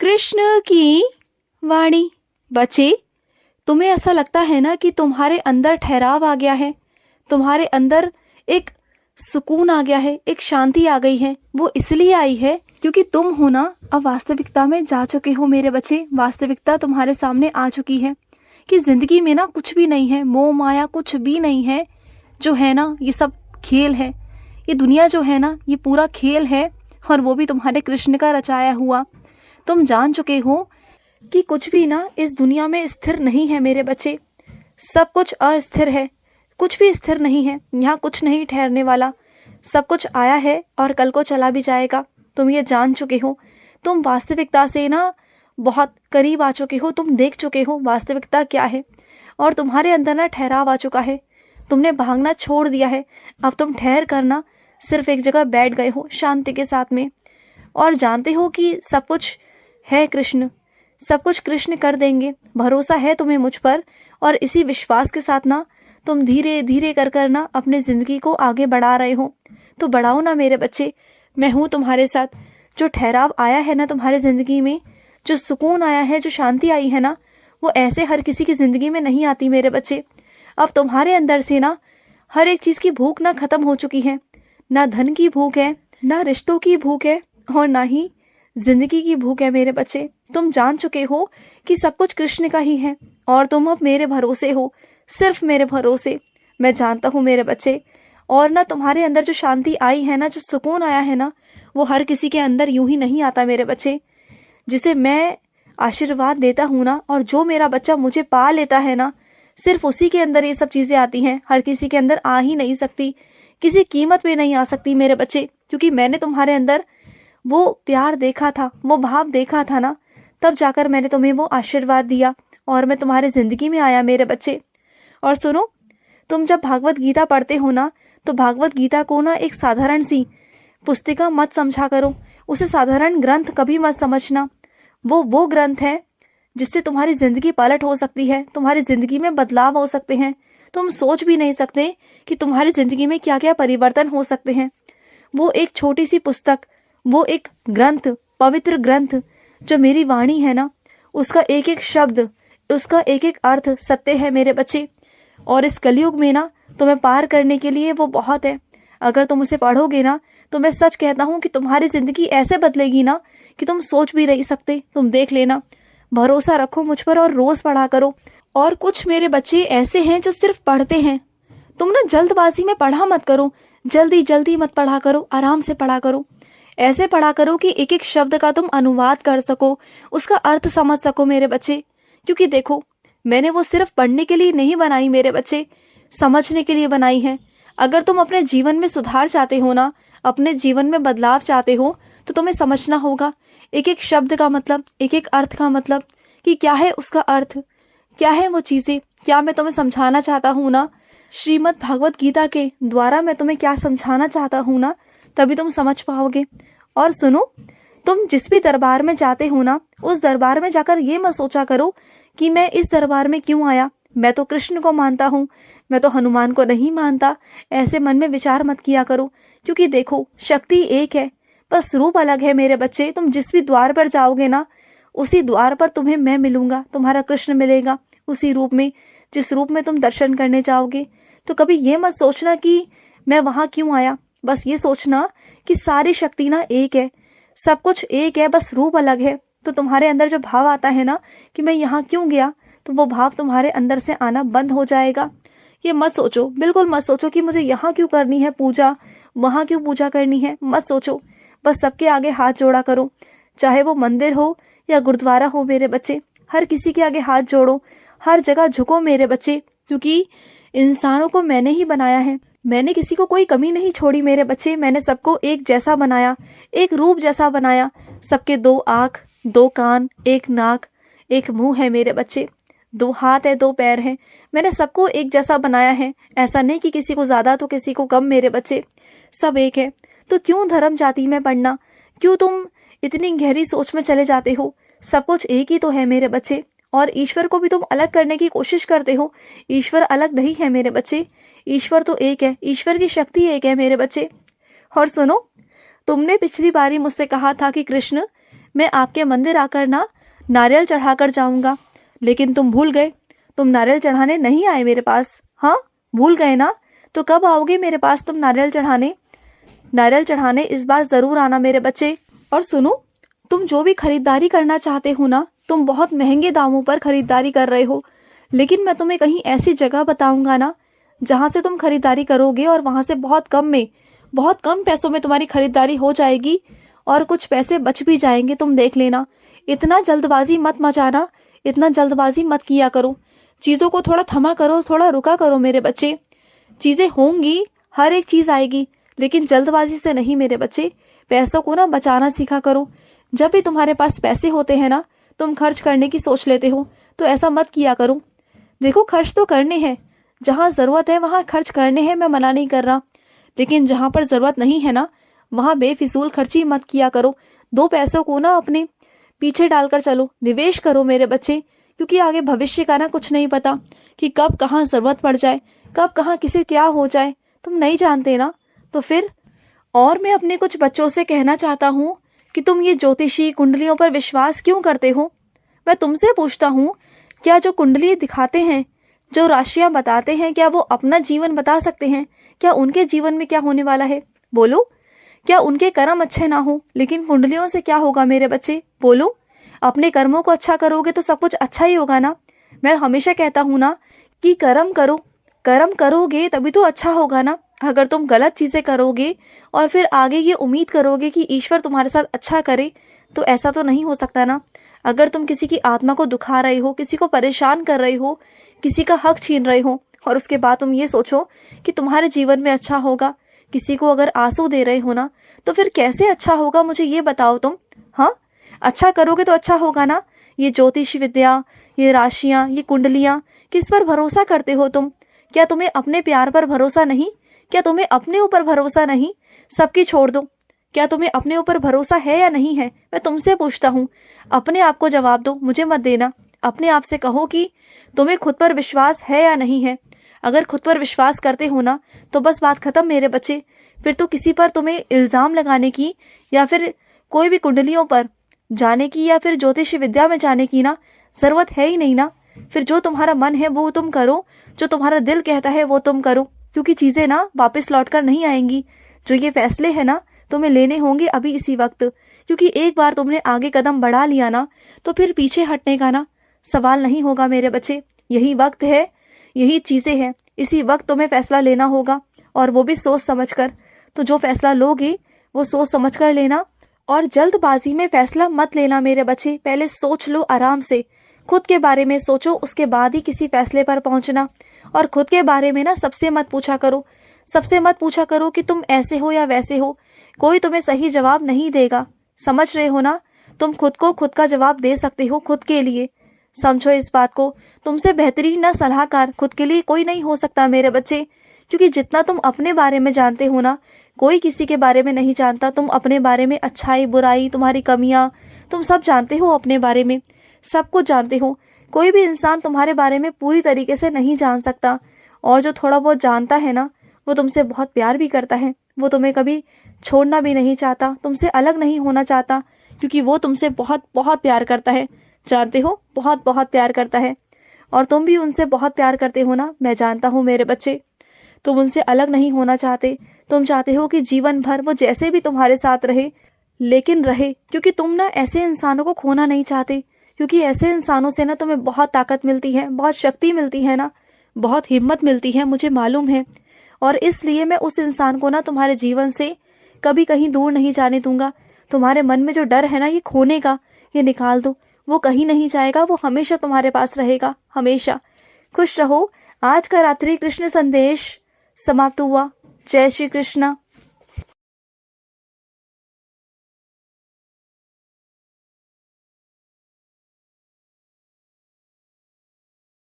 कृष्ण की वाणी। बच्चे, तुम्हें ऐसा लगता है ना कि तुम्हारे अंदर ठहराव आ गया है, तुम्हारे अंदर एक सुकून आ गया है, एक शांति आ गई है। वो इसलिए आई है क्योंकि तुम हो ना अब वास्तविकता में जा चुके हो मेरे बच्चे। वास्तविकता तुम्हारे सामने आ चुकी है कि जिंदगी में ना कुछ भी नहीं है, मोह माया कुछ भी नहीं है। जो है ना ये सब खेल है, ये दुनिया जो है ना ये पूरा खेल है, और वो भी तुम्हारे कृष्ण का रचाया हुआ। तुम जान चुके हो कि कुछ भी ना इस दुनिया में स्थिर नहीं है मेरे बच्चे। सब कुछ अस्थिर है, कुछ भी स्थिर नहीं है। यहाँ कुछ नहीं ठहरने वाला, सब कुछ आया है और कल को चला भी जाएगा। तुम ये जान चुके हो। तुम वास्तविकता से ना बहुत करीब आ चुके हो। तुम देख चुके हो वास्तविकता क्या है, और तुम्हारे अंदर ना ठहराव आ चुका है। तुमने भागना छोड़ दिया है। अब तुम ठहर कर ना सिर्फ एक जगह बैठ गए हो शांति के साथ में, और जानते हो कि सब कुछ है कृष्ण, सब कुछ कृष्ण कर देंगे। भरोसा है तुम्हें मुझ पर, और इसी विश्वास के साथ ना तुम धीरे धीरे कर ना अपनी ज़िंदगी को आगे बढ़ा रहे हो। तो बढ़ाओ ना मेरे बच्चे, मैं हूँ तुम्हारे साथ। जो ठहराव आया है ना तुम्हारे ज़िंदगी में, जो सुकून आया है, जो शांति आई है ना, वो ऐसे हर किसी की ज़िंदगी में नहीं आती मेरे बच्चे। अब तुम्हारे अंदर से ना हर एक चीज़ की भूख ना ख़त्म हो चुकी है। ना धन की भूख है, ना रिश्तों की भूख है, और ना ही जिंदगी की भूख है मेरे बच्चे। तुम जान चुके हो कि सब कुछ कृष्ण का ही है, और तुम अब मेरे भरोसे हो, सिर्फ मेरे भरोसे। मैं जानता हूँ मेरे बच्चे, और ना तुम्हारे अंदर जो शांति आई है ना, जो सुकून आया है ना, वो हर किसी के अंदर यूं ही नहीं आता मेरे बच्चे। जिसे मैं आशीर्वाद देता हूँ ना, और जो मेरा बच्चा मुझे पा लेता है ना, सिर्फ उसी के अंदर ये सब चीज़ें आती हैं। हर किसी के अंदर आ ही नहीं सकती, किसी कीमत पे नहीं आ सकती मेरे बच्चे। क्योंकि मैंने तुम्हारे अंदर वो प्यार देखा था, वो भाव देखा था ना, तब जाकर मैंने तुम्हें वो आशीर्वाद दिया, और मैं तुम्हारे ज़िंदगी में आया मेरे बच्चे। और सुनो, तुम जब भागवत गीता पढ़ते हो ना, तो भागवत गीता को ना एक साधारण सी पुस्तिका मत समझा करो, उसे साधारण ग्रंथ कभी मत समझना। वो ग्रंथ है जिससे तुम्हारी ज़िंदगी पलट हो सकती है, तुम्हारी ज़िंदगी में बदलाव हो सकते हैं। तुम सोच भी नहीं सकते कि तुम्हारी ज़िंदगी में क्या क्या परिवर्तन हो सकते हैं। वो एक छोटी सी पुस्तक, वो एक ग्रंथ, पवित्र ग्रंथ, जो मेरी वाणी है ना, उसका एक एक शब्द, उसका एक एक अर्थ सत्य है मेरे बच्चे। और इस कलयुग में ना तुम्हें पार करने के लिए वो बहुत है। अगर तुम उसे पढ़ोगे ना, तो मैं सच कहता हूँ कि तुम्हारी ज़िंदगी ऐसे बदलेगी ना कि तुम सोच भी नहीं सकते। तुम देख लेना, भरोसा रखो मुझ पर और रोज़ पढ़ा करो। और कुछ मेरे बच्चे ऐसे हैं जो सिर्फ पढ़ते हैं। तुम ना जल्दबाजी में पढ़ा मत करो, जल्दी जल्दी मत पढ़ा करो, आराम से पढ़ा करो। ऐसे पढ़ा करो कि एक एक शब्द का तुम अनुवाद कर सको, उसका अर्थ समझ सको मेरे बच्चे। क्योंकि देखो, मैंने वो सिर्फ पढ़ने के लिए नहीं बनाई मेरे बच्चे, समझने के लिए बनाई है। अगर तुम अपने जीवन में सुधार चाहते हो ना, अपने जीवन में बदलाव चाहते हो, तो तुम्हें समझना होगा एक एक शब्द का मतलब, एक एक अर्थ का मतलब, कि क्या है उसका अर्थ, क्या है वो चीज़ें। क्या मैं तुम्हें समझाना चाहता हूँ ना, श्रीमद् भागवत गीता के द्वारा मैं तुम्हें क्या समझाना चाहता हूँ ना, तभी तुम समझ पाओगे। और सुनो, तुम जिस भी दरबार में जाते हो ना, उस दरबार में जाकर ये मत सोचा करो कि मैं इस दरबार में क्यों आया, मैं तो कृष्ण को मानता हूँ, मैं तो हनुमान को नहीं मानता। ऐसे मन में विचार मत किया करो। क्योंकि देखो, शक्ति एक है, बस रूप अलग है मेरे बच्चे। तुम जिस भी द्वार पर जाओगे ना, उसी द्वार पर तुम्हें मैं मिलूंगा, तुम्हारा कृष्ण मिलेगा उसी रूप में, जिस रूप में तुम दर्शन करने जाओगे। तो कभी ये मत सोचना कि मैं वहाँ क्यों आया, बस ये सोचना कि सारी शक्ति ना एक है, सब कुछ एक है, बस रूप अलग है। तो तुम्हारे अंदर जो भाव आता है ना कि मैं यहाँ क्यों गया, तो वो भाव तुम्हारे अंदर से आना बंद हो जाएगा। ये मत सोचो, बिल्कुल मत सोचो कि मुझे यहाँ क्यों करनी है पूजा, वहाँ क्यों पूजा करनी है, मत सोचो। बस सबके आगे हाथ जोड़ा करो, चाहे वो मंदिर हो या गुरुद्वारा हो मेरे बच्चे। हर किसी के आगे हाथ जोड़ो, हर जगह झुको मेरे बच्चे। क्योंकि इंसानों को मैंने ही बनाया है, मैंने किसी को कोई कमी नहीं छोड़ी मेरे बच्चे। मैंने सबको एक जैसा बनाया, एक रूप जैसा बनाया। सबके दो आँख, दो कान, एक नाक, एक मुंह है मेरे बच्चे, दो हाथ है, दो पैर हैं। मैंने सबको एक जैसा बनाया है। ऐसा नहीं कि किसी को ज़्यादा तो किसी को कम मेरे बच्चे, सब एक है। तो क्यों धर्म जाति में पढ़ना, क्यों तुम इतनी गहरी सोच में चले जाते हो। सब कुछ एक ही तो है मेरे बच्चे। और ईश्वर को भी तुम अलग करने की कोशिश करते हो। ईश्वर अलग नहीं है मेरे बच्चे, ईश्वर तो एक है, ईश्वर की शक्ति एक है मेरे बच्चे। और सुनो, तुमने पिछली बारी मुझसे कहा था कि कृष्ण, मैं आपके मंदिर आकर ना नारियल चढ़ाकर जाऊंगा, लेकिन तुम भूल गए, तुम नारियल चढ़ाने नहीं आए मेरे पास। हाँ, भूल गए ना? तो कब आओगे मेरे पास तुम नारियल चढ़ाने? नारियल चढ़ाने इस बार ज़रूर आना मेरे बच्चे। और सुनो, तुम जो भी खरीदारी करना चाहते हो ना, तुम बहुत महंगे दामों पर खरीदारी कर रहे हो, लेकिन मैं तुम्हें कहीं ऐसी जगह बताऊंगा ना जहाँ से तुम खरीदारी करोगे और वहाँ से बहुत कम पैसों में तुम्हारी खरीदारी हो जाएगी और कुछ पैसे बच भी जाएंगे। तुम देख लेना। इतना जल्दबाजी मत मचाना, इतना जल्दबाजी मत किया करो, चीज़ों को थोड़ा थमा करो, थोड़ा रुका करो मेरे बच्चे। चीज़ें होंगी, हर एक चीज़ आएगी, लेकिन जल्दबाजी से नहीं मेरे बच्चे। पैसों को ना बचाना सीखा करो। जब भी तुम्हारे पास पैसे होते हैं ना, तुम खर्च करने की सोच लेते हो, तो ऐसा मत किया करो। देखो, खर्च तो करने हैं, जहाँ ज़रूरत है वहाँ खर्च करने हैं, मैं मना नहीं कर रहा, लेकिन जहाँ पर ज़रूरत नहीं है ना, वहाँ बेफिजूल खर्ची मत किया करो। दो पैसों को ना अपने पीछे डालकर चलो, निवेश करो मेरे बच्चे, क्योंकि आगे भविष्य का ना कुछ नहीं पता कि कब कहाँ ज़रूरत पड़ जाए, कब कहाँ किसे क्या हो जाए, तुम नहीं जानते ना। तो फिर और मैं अपने कुछ बच्चों से कहना चाहता हूँ कि तुम ये ज्योतिषी कुंडलियों पर विश्वास क्यों करते हो? मैं तुमसे पूछता हूँ, क्या जो कुंडली दिखाते हैं, जो राशियाँ बताते हैं, क्या वो अपना जीवन बता सकते हैं? क्या उनके जीवन में क्या होने वाला है? बोलो। क्या उनके कर्म अच्छे ना हो, लेकिन कुंडलियों से क्या होगा मेरे बच्चे? बोलो। अपने कर्मों को अच्छा करोगे तो सब कुछ अच्छा ही होगा ना। मैं हमेशा कहता हूँ ना कि कर्म करो, कर्म करोगे तभी तो अच्छा होगा ना। अगर तुम गलत चीज़ें करोगे और फिर आगे ये उम्मीद करोगे कि ईश्वर तुम्हारे साथ अच्छा करे, तो ऐसा तो नहीं हो सकता ना। अगर तुम किसी की आत्मा को दुखा रहे हो, किसी को परेशान कर रहे हो, किसी का हक छीन रहे हो, और उसके बाद तुम ये सोचो कि तुम्हारे जीवन में अच्छा होगा, किसी को अगर आंसू दे रहे हो ना, तो फिर कैसे अच्छा होगा? मुझे ये बताओ तुम। हाँ, अच्छा करोगे तो अच्छा होगा ना। ये ज्योतिष विद्या, ये राशियाँ, ये कुंडलियाँ, किस पर भरोसा करते हो तुम? क्या तुम्हें अपने प्यार पर भरोसा नहीं? क्या तुम्हें अपने ऊपर भरोसा नहीं? सबकी छोड़ दो। क्या तुम्हें अपने ऊपर भरोसा है या नहीं है? मैं तुमसे पूछता हूँ, अपने आप को जवाब दो, मुझे मत देना। अपने आप से कहो कि तुम्हें खुद पर विश्वास है या नहीं है। अगर खुद पर विश्वास करते हो ना, तो बस बात खत्म मेरे बच्चे। फिर तो किसी पर तुम्हें इल्ज़ाम लगाने की या फिर कोई भी कुंडलियों पर जाने की या फिर ज्योतिष विद्या में जाने की ना ज़रूरत है ही नहीं ना। फिर जो तुम्हारा मन है वो तुम करो, जो तुम्हारा दिल कहता है वो तुम करो, क्योंकि चीज़ें ना वापस लौट कर नहीं आएंगी। जो ये फैसले हैं ना, तुम्हें लेने होंगे अभी इसी वक्त, क्योंकि एक बार तुमने आगे कदम बढ़ा लिया ना, तो फिर पीछे हटने का ना सवाल नहीं होगा मेरे बच्चे। यही वक्त है, यही चीज़ें हैं, इसी वक्त तुम्हें फैसला लेना होगा, और वो भी सोच समझ कर। तो जो फैसला लोगे वो सोच समझ कर लेना, और जल्दबाजी में फैसला मत लेना मेरे बच्चे। पहले सोच लो आराम से, खुद के बारे में सोचो, उसके बाद ही किसी फैसले पर पहुंचना। और खुद के बारे में ना सबसे मत पूछा करो, सबसे मत पूछा करो कि तुम ऐसे हो या वैसे हो। कोई तुम्हें सही जवाब नहीं देगा, समझ रहे हो ना। तुम खुद को खुद का जवाब दे सकते हो खुद के लिए, समझो इस बात को। तुमसे बेहतरीन ना सलाहकार खुद के लिए कोई नहीं हो सकता मेरे बच्चे, क्योंकि जितना तुम अपने बारे में जानते हो ना, कोई किसी के बारे में नहीं जानता। तुम अपने बारे में अच्छाई बुराई, तुम्हारी कमियां, तुम सब जानते हो अपने बारे में, सब कुछ जानते हो। कोई भी इंसान तुम्हारे बारे में पूरी तरीके से नहीं जान सकता, और जो थोड़ा बहुत जानता है ना, वो तुमसे बहुत प्यार भी करता है। वो तुम्हें कभी छोड़ना भी नहीं चाहता, तुमसे अलग नहीं होना चाहता, क्योंकि वो तुमसे बहुत बहुत प्यार करता है। जानते हो, बहुत बहुत प्यार करता है। और तुम भी उनसे बहुत प्यार करते हो ना, मैं जानता हूँ मेरे बच्चे। तुम उनसे अलग नहीं होना चाहते, तुम चाहते हो कि जीवन भर वो जैसे भी तुम्हारे साथ रहे, लेकिन रहे, क्योंकि तुम ना ऐसे इंसानों को खोना नहीं चाहते। क्योंकि ऐसे इंसानों से ना तुम्हें बहुत ताकत मिलती है, बहुत शक्ति मिलती है ना, बहुत हिम्मत मिलती है, मुझे मालूम है। और इसलिए मैं उस इंसान को ना तुम्हारे जीवन से कभी कहीं दूर नहीं जाने दूंगा। तुम्हारे मन में जो डर है ना ये खोने का, ये निकाल दो। वो कहीं नहीं जाएगा, वो हमेशा तुम्हारे पास रहेगा, हमेशा। खुश रहो। आज का रात्रि कृष्ण संदेश समाप्त हुआ। जय श्री कृष्ण।